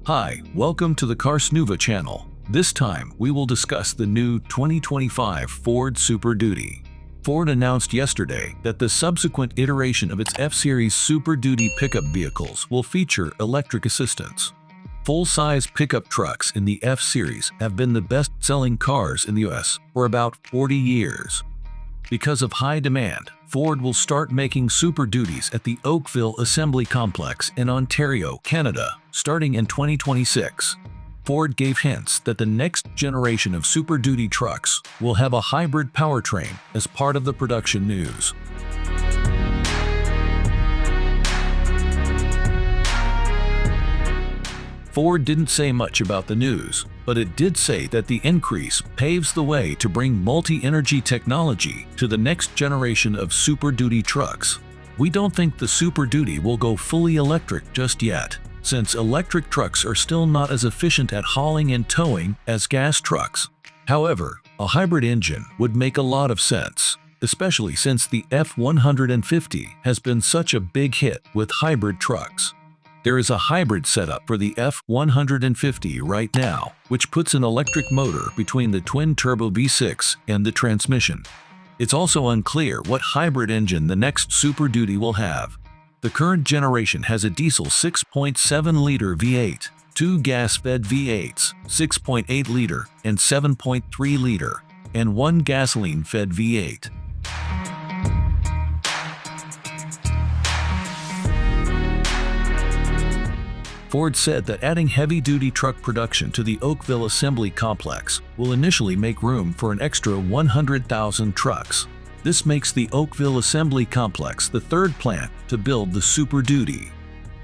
Hi, welcome to the Carsnouva Channel. This time, we will discuss the new 2025 Ford Super Duty. Ford announced yesterday that the subsequent iteration of its F-Series Super Duty pickup vehicles will feature electric assistance. Full-size pickup trucks in the F-Series have been the best-selling cars in the U.S. for about 40 years. Because of high demand, Ford will start making Super Duties at the Oakville Assembly Complex in Ontario, Canada, starting in 2026. Ford gave hints that the next generation of Super Duty trucks will have a hybrid powertrain as part of the production news. Ford didn't say much about the news, but it did say that the increase paves the way to bring multi-energy technology to the next generation of Super Duty trucks. We don't think the Super Duty will go fully electric just yet, since electric trucks are still not as efficient at hauling and towing as gas trucks. However, a hybrid engine would make a lot of sense, especially since the F-150 has been such a big hit with hybrid trucks. There is a hybrid setup for the F-150 right now, which puts an electric motor between the twin-turbo V6 and the transmission. It's also unclear what hybrid engine the next Super Duty will have. The current generation has a diesel 6.7-liter V8, two gas-fed V8s, 6.8-liter and 7.3-liter, and one gasoline-fed V8. Ford said that adding heavy-duty truck production to the Oakville Assembly Complex will initially make room for an extra 100,000 trucks. This makes the Oakville Assembly Complex the third plant to build the Super Duty.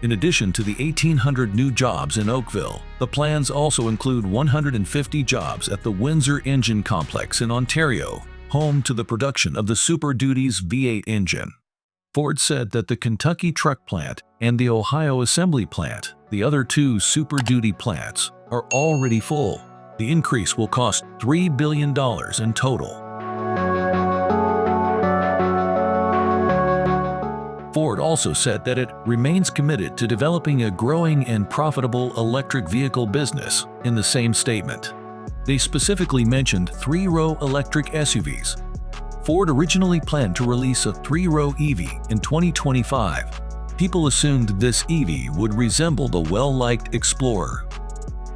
In addition to the 1,800 new jobs in Oakville, the plans also include 150 jobs at the Windsor Engine Complex in Ontario, home to the production of the Super Duty's V8 engine. Ford said that the Kentucky truck plant and the Ohio assembly plant, the other two Super Duty plants, are already full. The increase will cost $3 billion in total. Ford also said that it remains committed to developing a growing and profitable electric vehicle business in the same statement. They specifically mentioned three-row electric SUVs. Ford originally planned to release a three-row EV in 2025. People assumed this EV would resemble the well-liked Explorer.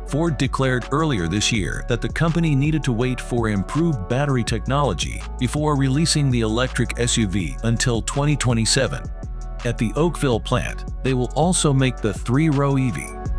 Ford declared earlier this year that the company needed to wait for improved battery technology before releasing the electric SUV until 2027. At the Oakville plant, they will also make the three-row EV.